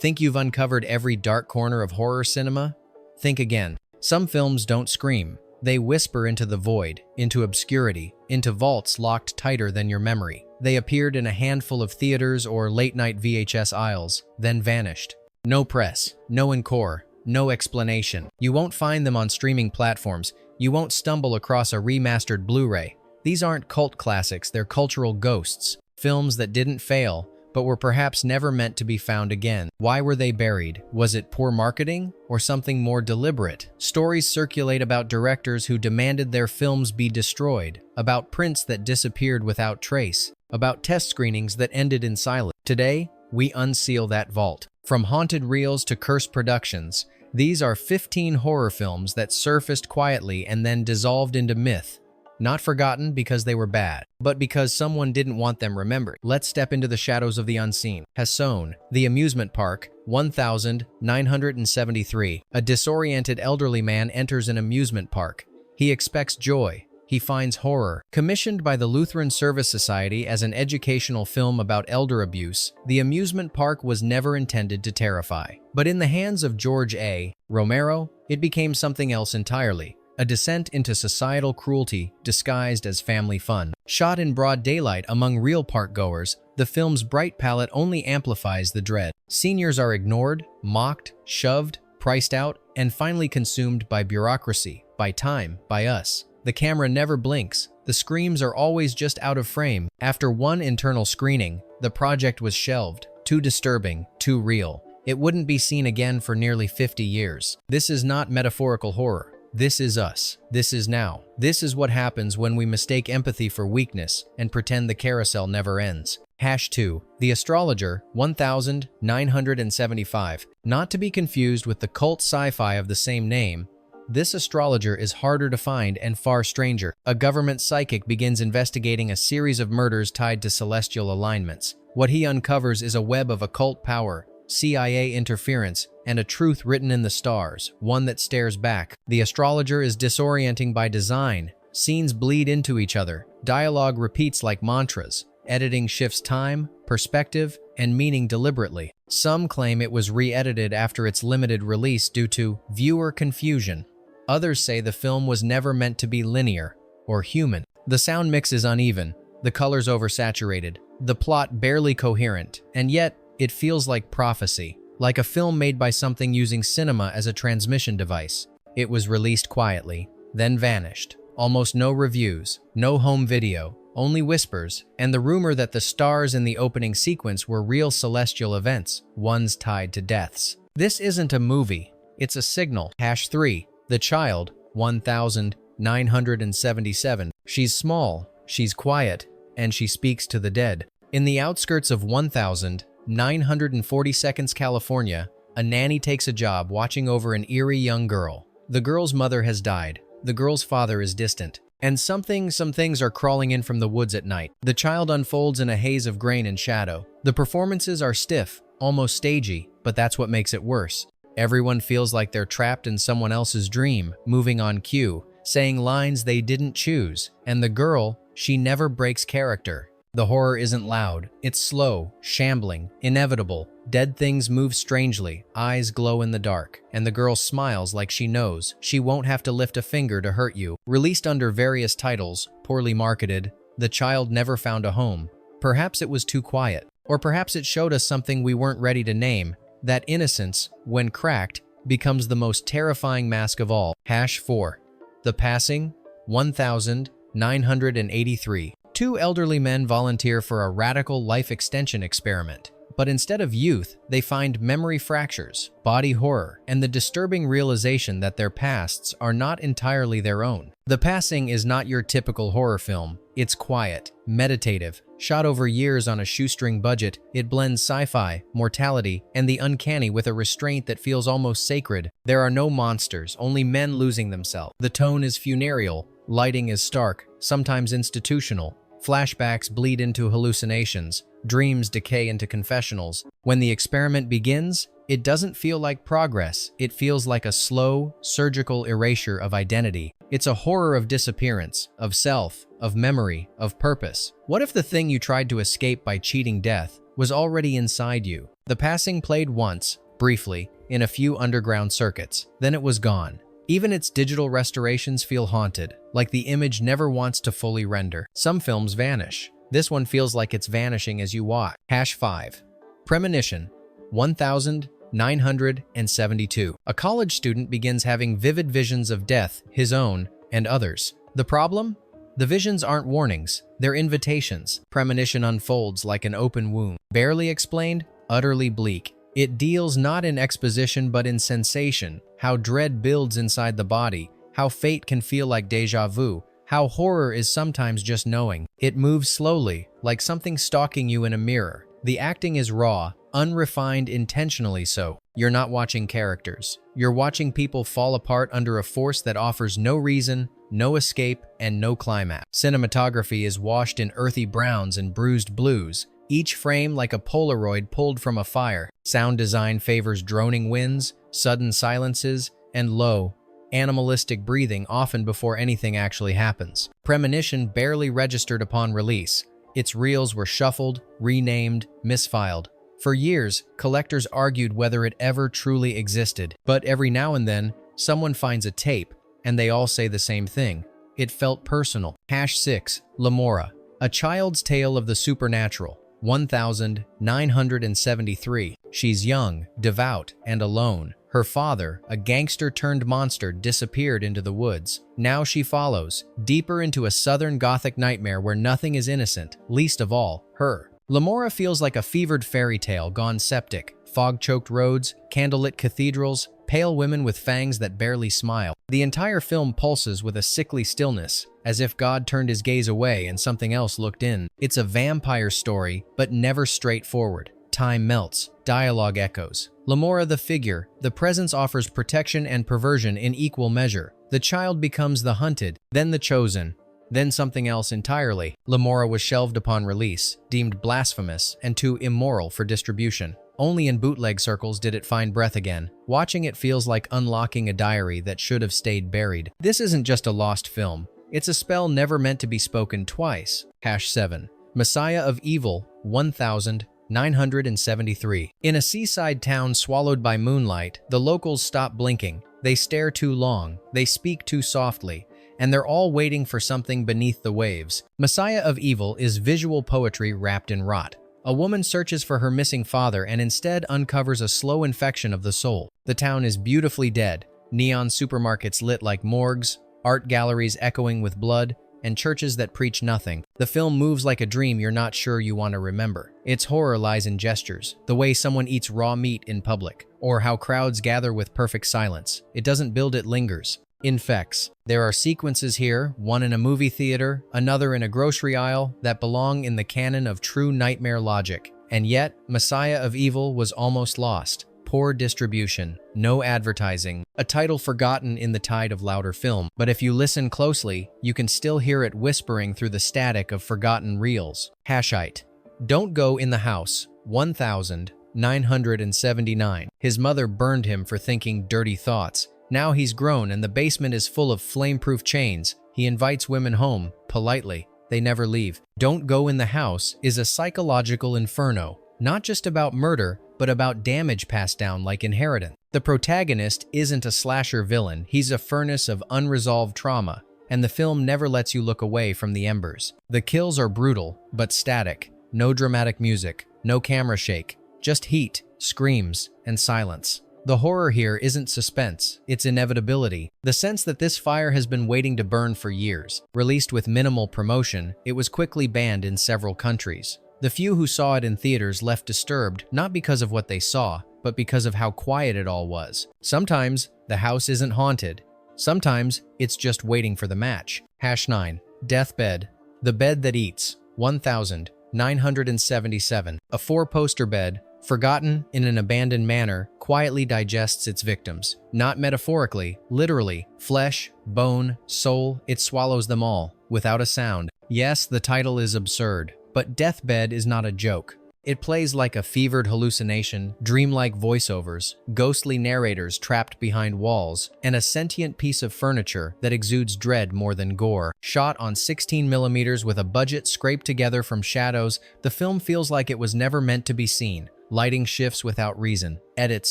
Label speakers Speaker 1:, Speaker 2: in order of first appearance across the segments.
Speaker 1: Think you've uncovered every dark corner of horror cinema? Think again. Some films don't scream. They whisper into the void, into obscurity, into vaults locked tighter than your memory. They appeared in a handful of theaters or late-night VHS aisles, then vanished. No press, no encore, no explanation. You won't find them on streaming platforms. You won't stumble across a remastered Blu-ray. These aren't cult classics, they're cultural ghosts. Films that didn't fail, but were perhaps never meant to be found again. Why were they buried? Was it poor marketing or something more deliberate? Stories circulate about directors who demanded their films be destroyed, about prints that disappeared without trace, about test screenings that ended in silence. Today, we unseal that vault. From haunted reels to cursed productions, these are 15 horror films that surfaced quietly and then dissolved into myth. Not forgotten because they were bad, but because someone didn't want them remembered. Let's step into the shadows of the unseen. Hasson, the amusement park, 1973. A disoriented elderly man enters an amusement park. He expects joy. He finds horror. Commissioned by the Lutheran Service Society as an educational film about elder abuse, the amusement park was never intended to terrify. But in the hands of George A. Romero, it became something else entirely. A descent into societal cruelty disguised as family fun. Shot in broad daylight among real park-goers, the film's bright palette only amplifies the dread. Seniors are ignored, mocked, shoved, priced out, and finally consumed by bureaucracy, by time, by us. The camera never blinks. The screams are always just out of frame. After one internal screening, the project was shelved. Too disturbing, too real. It wouldn't be seen again for nearly 50 years. This is not metaphorical horror. This is us. This is now. This is what happens when we mistake empathy for weakness and pretend the carousel never ends. #2. The Astrologer, 1975. Not to be confused with the cult sci-fi of the same name, this astrologer is harder to find and far stranger. A government psychic begins investigating a series of murders tied to celestial alignments. What he uncovers is a web of occult power, CIA interference, and a truth written in the stars, one that stares back. The Astrologer is disorienting by design. Scenes bleed into each other. Dialogue repeats like mantras. Editing shifts time, perspective, and meaning deliberately. Some claim it was re-edited after its limited release due to viewer confusion. Others say the film was never meant to be linear or human. The sound mix is uneven, the colors oversaturated, the plot barely coherent, and yet it feels like prophecy, like a film made by something using cinema as a transmission device. It was released quietly, then vanished. Almost no reviews, no home video, only whispers, and the rumor that the stars in the opening sequence were real celestial events, ones tied to deaths. This isn't a movie, it's a signal. #3. The Child, 1977. She's small, she's quiet, and she speaks to the dead. In the outskirts of 1942nd, California, a nanny takes a job watching over an eerie young girl. The girl's mother has died. The girl's father is distant. And some things are crawling in from the woods at night. The child unfolds in a haze of grain and shadow. The performances are stiff, almost stagey, but that's what makes it worse. Everyone feels like they're trapped in someone else's dream, moving on cue, saying lines they didn't choose. And the girl, she never breaks character. The horror isn't loud. It's slow, shambling, inevitable. Dead things move strangely, eyes glow in the dark, and the girl smiles like she knows she won't have to lift a finger to hurt you. Released under various titles, poorly marketed, The Child never found a home. Perhaps it was too quiet, or perhaps it showed us something we weren't ready to name. That innocence, when cracked, becomes the most terrifying mask of all. #4. The Passing, 1983. Two elderly men volunteer for a radical life extension experiment. But instead of youth, they find memory fractures, body horror, and the disturbing realization that their pasts are not entirely their own. The Passing is not your typical horror film. It's quiet, meditative, shot over years on a shoestring budget. It blends sci-fi, mortality, and the uncanny with a restraint that feels almost sacred. There are no monsters, only men losing themselves. The tone is funereal, lighting is stark, sometimes institutional. Flashbacks bleed into hallucinations. Dreams decay into confessionals. When the experiment begins, it doesn't feel like progress. It feels like a slow, surgical erasure of identity. It's a horror of disappearance, of self, of memory, of purpose. What if the thing you tried to escape by cheating death was already inside you? The passing played once, briefly, in a few underground circuits. Then it was gone. Even its digital restorations feel haunted, like the image never wants to fully render. Some films vanish. This one feels like it's vanishing as you watch. #5. Premonition, 1972. A college student begins having vivid visions of death, his own, and others. The problem? The visions aren't warnings, they're invitations. Premonition unfolds like an open wound. Barely explained, utterly bleak. It deals not in exposition but in sensation, how dread builds inside the body, how fate can feel like déjà vu, how horror is sometimes just knowing. It moves slowly, like something stalking you in a mirror. The acting is raw, unrefined, intentionally so. You're not watching characters. You're watching people fall apart under a force that offers no reason, no escape, and no climax. Cinematography is washed in earthy browns and bruised blues, each frame like a Polaroid pulled from a fire. Sound design favors droning winds, sudden silences, and low, animalistic breathing often before anything actually happens. Premonition barely registered upon release. Its reels were shuffled, renamed, misfiled. For years, collectors argued whether it ever truly existed. But every now and then, someone finds a tape, and they all say the same thing. It felt personal. #6. Lamora, A Child's Tale of the Supernatural, 1973. She's young, devout, and alone. Her father, a gangster-turned-monster, disappeared into the woods. Now she follows, deeper into a southern Gothic nightmare where nothing is innocent, least of all, her. Lamora feels like a fevered fairy tale gone septic. Fog-choked roads, candlelit cathedrals, pale women with fangs that barely smile. The entire film pulses with a sickly stillness, as if God turned his gaze away and something else looked in. It's a vampire story, but never straightforward. Time melts, dialogue echoes. Lamora the figure, the presence offers protection and perversion in equal measure. The child becomes the hunted, then the chosen, then something else entirely. Lamora was shelved upon release, deemed blasphemous and too immoral for distribution. Only in bootleg circles did it find breath again. Watching it feels like unlocking a diary that should have stayed buried. This isn't just a lost film. It's a spell never meant to be spoken twice. #7. Messiah of Evil, 1973. In a seaside town swallowed by moonlight, the locals stop blinking. They stare too long, they speak too softly, and they're all waiting for something beneath the waves. Messiah of Evil is visual poetry wrapped in rot. A woman searches for her missing father and instead uncovers a slow infection of the soul. The town is beautifully dead. Neon supermarkets lit like morgues, art galleries echoing with blood, and churches that preach nothing. The film moves like a dream you're not sure you want to remember. Its horror lies in gestures, the way someone eats raw meat in public, or how crowds gather with perfect silence. It doesn't build, it lingers. Infects. There are sequences here, one in a movie theater, another in a grocery aisle, that belong in the canon of true nightmare logic. And yet, Messiah of Evil was almost lost. Poor distribution, no advertising, a title forgotten in the tide of louder film. But if you listen closely, you can still hear it whispering through the static of forgotten reels. Hashite. Don't Go in the House, 1979. His mother burned him for thinking dirty thoughts. Now he's grown and the basement is full of flame-proof chains. He invites women home, politely. They never leave. Don't Go in the House is a psychological inferno, not just about murder, but about damage passed down like inheritance. The protagonist isn't a slasher villain, he's a furnace of unresolved trauma, and the film never lets you look away from the embers. The kills are brutal, but static. No dramatic music, no camera shake, just heat, screams, and silence. The horror here isn't suspense, it's inevitability. The sense that this fire has been waiting to burn for years. Released with minimal promotion, it was quickly banned in several countries. The few who saw it in theaters left disturbed, not because of what they saw, but because of how quiet it all was. Sometimes, the house isn't haunted. Sometimes, it's just waiting for the match. #9. Deathbed, The Bed That Eats, 1977. A four-poster bed, forgotten in an abandoned manor, quietly digests its victims. Not metaphorically, literally. Flesh, bone, soul, it swallows them all, without a sound. Yes, the title is absurd, but Deathbed is not a joke. It plays like a fevered hallucination, dreamlike voiceovers, ghostly narrators trapped behind walls, and a sentient piece of furniture that exudes dread more than gore. Shot on 16mm with a budget scraped together from shadows, the film feels like it was never meant to be seen. lighting shifts without reason, edits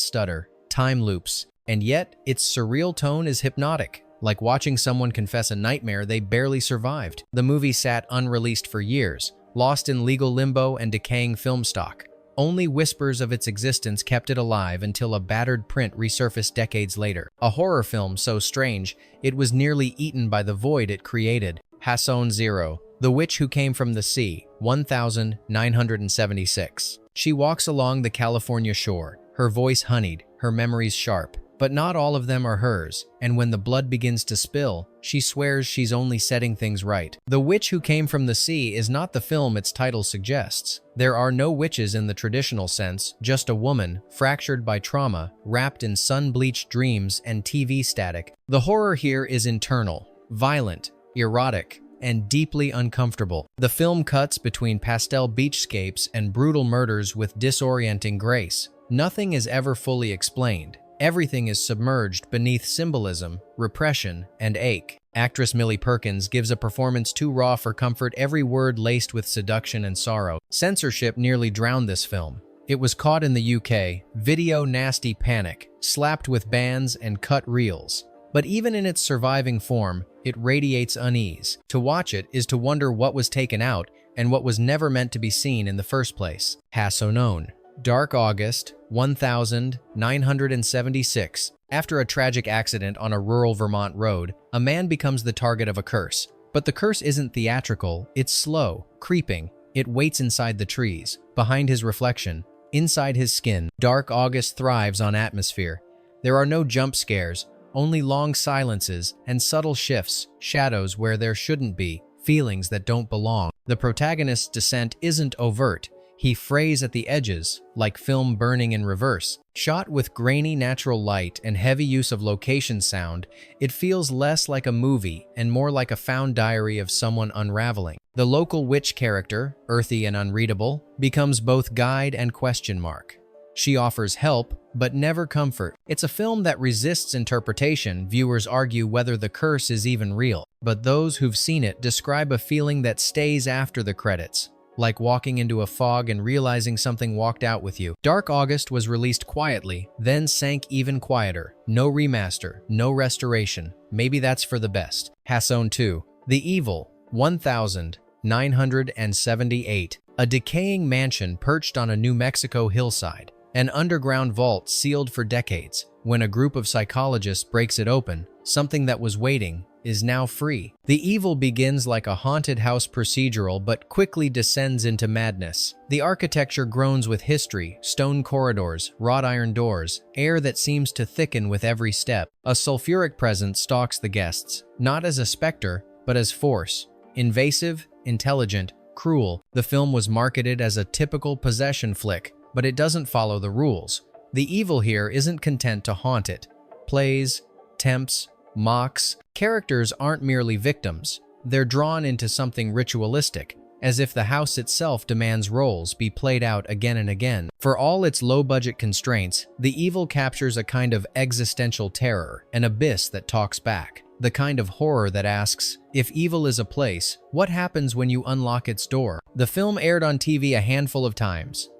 Speaker 1: stutter, time loops, and yet its surreal tone is hypnotic, like watching someone confess a nightmare they barely survived. The movie sat unreleased for years, lost in legal limbo and decaying film stock. Only whispers of its existence kept it alive until a battered print resurfaced decades later. A horror film so strange, it was nearly eaten by the void it created. Hassone 0, The Witch Who Came from the Sea, 1976. She walks along the California shore, her voice honeyed, her memories sharp. But not all of them are hers, and when the blood begins to spill, she swears she's only setting things right. The Witch Who Came from the Sea is not the film its title suggests. There are no witches in the traditional sense, just a woman, fractured by trauma, wrapped in sun-bleached dreams and TV static. The horror here is internal, violent, erotic, and deeply uncomfortable. The film cuts between pastel beachscapes and brutal murders with disorienting grace. Nothing is ever fully explained. Everything is submerged beneath symbolism, repression, and ache. Actress Millie Perkins gives a performance too raw for comfort, every word laced with seduction and sorrow. Censorship nearly drowned this film. It was caught in the UK, Video Nasty Panic, slapped with bans and cut reels. But even in its surviving form, it radiates unease. To watch it is to wonder what was taken out and what was never meant to be seen in the first place. Hassone. Dark August, 1976. After a tragic accident on a rural Vermont road, a man becomes the target of a curse. But the curse isn't theatrical, it's slow, creeping. It waits inside the trees, behind his reflection, inside his skin. Dark August thrives on atmosphere. There are no jump scares, only long silences and subtle shifts, shadows where there shouldn't be, feelings that don't belong. The protagonist's descent isn't overt. He frays at the edges, like film burning in reverse. Shot with grainy natural light and heavy use of location sound, it feels less like a movie and more like a found diary of someone unraveling. The local witch character, earthy and unreadable, becomes both guide and question mark. She offers help, but never comfort. It's a film that resists interpretation. Viewers argue whether the curse is even real. But those who've seen it describe a feeling that stays after the credits, like walking into a fog and realizing something walked out with you. Dark August was released quietly, then sank even quieter. No remaster, no restoration. Maybe that's for the best. Hassone 2, The Evil, 1978. A decaying mansion perched on a New Mexico hillside. An underground vault sealed for decades. When a group of psychologists breaks it open, something that was waiting is now free. The Evil begins like a haunted house procedural but quickly descends into madness. The architecture groans with history, stone corridors, wrought iron doors, air that seems to thicken with every step. A sulfuric presence stalks the guests, not as a specter, but as force. Invasive, intelligent, cruel. The film was marketed as a typical possession flick, but it doesn't follow the rules. The Evil here isn't content to haunt it. Plays, tempts, mocks. Characters aren't merely victims. They're drawn into something ritualistic, as if the house itself demands roles be played out again and again. For all its low-budget constraints, The Evil captures a kind of existential terror, an abyss that talks back. The kind of horror that asks, if evil is a place, what happens when you unlock its door? The film aired on TV a handful of times,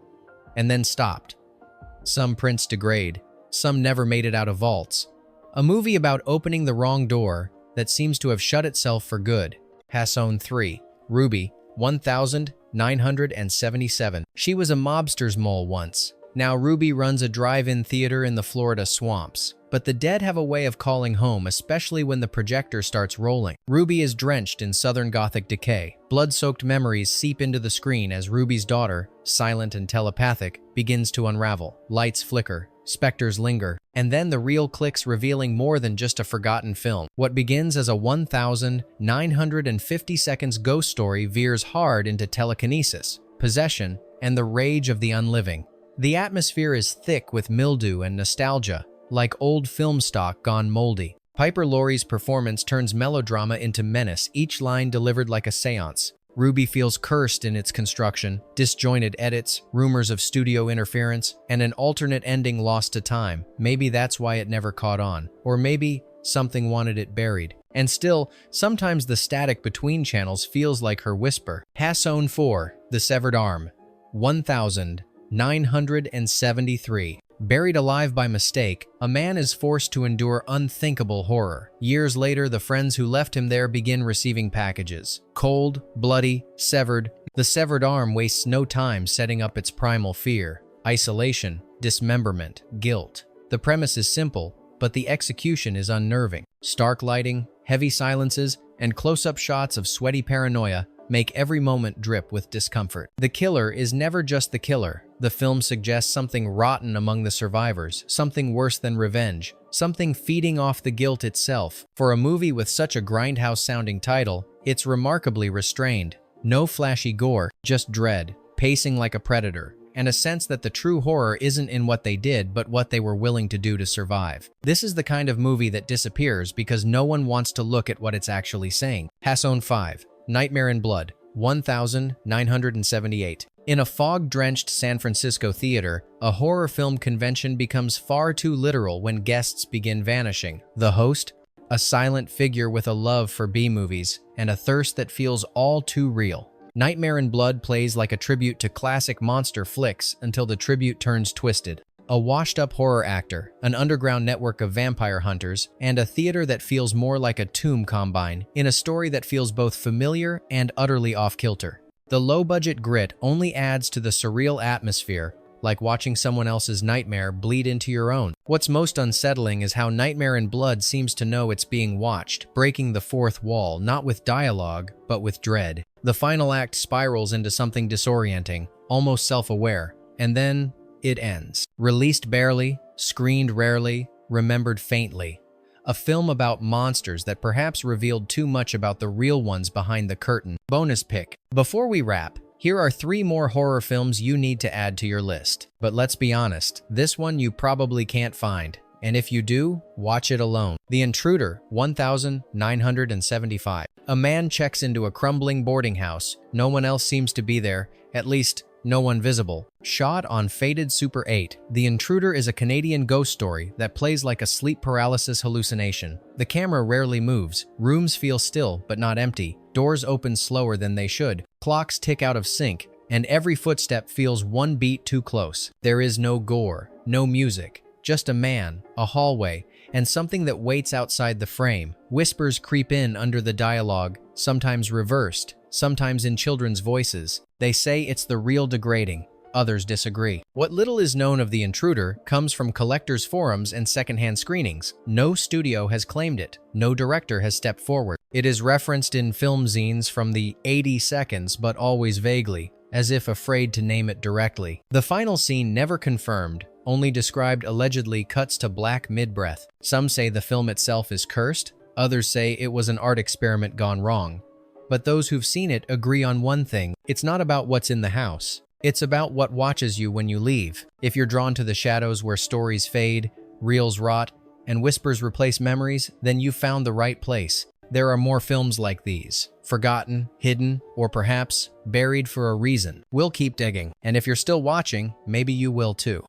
Speaker 1: and then stopped. Some prints degrade, some never made it out of vaults. A movie about opening the wrong door that seems to have shut itself for good. Hassone 3, Ruby, 1977. She was a mobster's mole once. Now Ruby runs a drive-in theater in the Florida swamps. But the dead have a way of calling home, especially when the projector starts rolling. Ruby is drenched in Southern Gothic decay. Blood-soaked memories seep into the screen as Ruby's daughter, silent and telepathic, begins to unravel. Lights flicker, specters linger, and then the reel clicks, revealing more than just a forgotten film. What begins as a 1,950 seconds ghost story veers hard into telekinesis, possession, and the rage of the unliving. The atmosphere is thick with mildew and nostalgia, like old film stock gone moldy. Piper Laurie's performance turns melodrama into menace, each line delivered like a seance. Ruby feels cursed in its construction, disjointed edits, rumors of studio interference, and an alternate ending lost to time. Maybe that's why it never caught on. Or maybe something wanted it buried. And still, sometimes the static between channels feels like her whisper. Hassone 4, The Severed Arm, 1980. 973. Buried alive by mistake, a man is forced to endure unthinkable horror. Years later, the friends who left him there begin receiving packages. Cold, bloody, severed. The severed arm wastes no time setting up its primal fear: isolation, dismemberment, guilt. The premise is simple, but the execution is unnerving. Stark lighting, heavy silences, and close-up shots of sweaty paranoia make every moment drip with discomfort. The killer is never just the killer. The film suggests something rotten among the survivors, something worse than revenge, something feeding off the guilt itself. For a movie with such a grindhouse-sounding title, it's remarkably restrained. No flashy gore, just dread, pacing like a predator, and a sense that the true horror isn't in what they did but what they were willing to do to survive. This is the kind of movie that disappears because no one wants to look at what it's actually saying. Hasson 5. Nightmare in Blood, 1978. In a fog-drenched San Francisco theater, a horror film convention becomes far too literal when guests begin vanishing. The host, a silent figure with a love for B-movies and a thirst that feels all too real. Nightmare in Blood plays like a tribute to classic monster flicks until the tribute turns twisted. A washed-up horror actor, an underground network of vampire hunters, and a theater that feels more like a tomb combine in a story that feels both familiar and utterly off-kilter. The low-budget grit only adds to the surreal atmosphere, like watching someone else's nightmare bleed into your own. What's most unsettling is how Nightmare in Blood seems to know it's being watched, breaking the fourth wall, not with dialogue, but with dread. The final act spirals into something disorienting, almost self-aware, and then it ends. Released barely, screened rarely, remembered faintly. A film about monsters that perhaps revealed too much about the real ones behind the curtain. Bonus pick. Before we wrap, here are 3 more horror films you need to add to your list. But let's be honest, this one you probably can't find. And if you do, watch it alone. The Intruder, 1975. A man checks into a crumbling boarding house. No one else seems to be there, at least no one visible. Shot on faded Super 8, The Intruder is a Canadian ghost story that plays like a sleep paralysis hallucination. The camera rarely moves, rooms feel still but not empty, doors open slower than they should, clocks tick out of sync, and every footstep feels one beat too close. There is no gore, no music, just a man, a hallway, and something that waits outside the frame. Whispers creep in under the dialogue, sometimes reversed, sometimes in children's voices. They say it's the real degrading. Others disagree. What little is known of The Intruder comes from collectors' forums and secondhand screenings. No studio has claimed it. No director has stepped forward. It is referenced in film zines from the 80 seconds, but always vaguely, as if afraid to name it directly. The final scene, never confirmed, only described allegedly, cuts to black mid-breath. Some say the film itself is cursed. Others say it was an art experiment gone wrong. But those who've seen it agree on one thing: it's not about what's in the house. It's about what watches you when you leave. If you're drawn to the shadows where stories fade, reels rot, and whispers replace memories, then you've found the right place. There are more films like these, forgotten, hidden, or perhaps buried for a reason. We'll keep digging, and if you're still watching, maybe you will too.